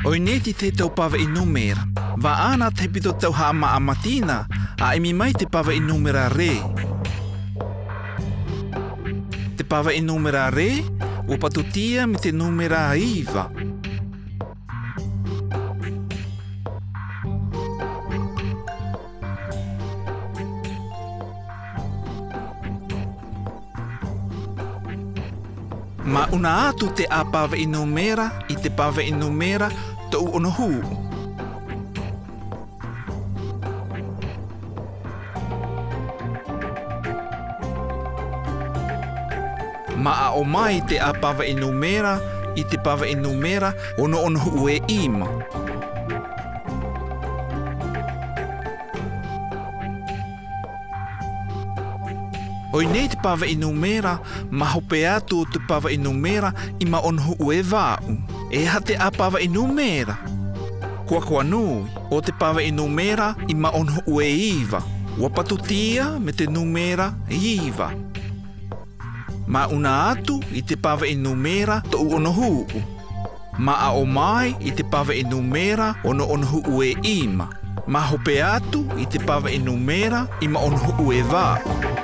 Oineti te tau pawa I numera. Wa ana te pito tau hama a matina, a imi mai te pawa I numera re. Te pawa I numera re, o patutia me te numera iwa. Ma una atu te a pawa I numera, I te pawa I numera, tau ono huu. Ma a o mai te a pawa I numera, I te pawa I numera, ono huu e ima. Oi nei te pawa I numera, ma hope atu o te pawa I numera I ma onhu ue vāu. E ha te a pawa I numera. Kua nui, o te pawa I numera I ma onhu ue iwa. Wapatutia me te numera iwa. Ma una atu I te pawa I numera to ono huu. Ma a o mai I te pawa I numera ono onhu ue ima. Ma hope atu I te pawa I numera I ma onhu ue vāu.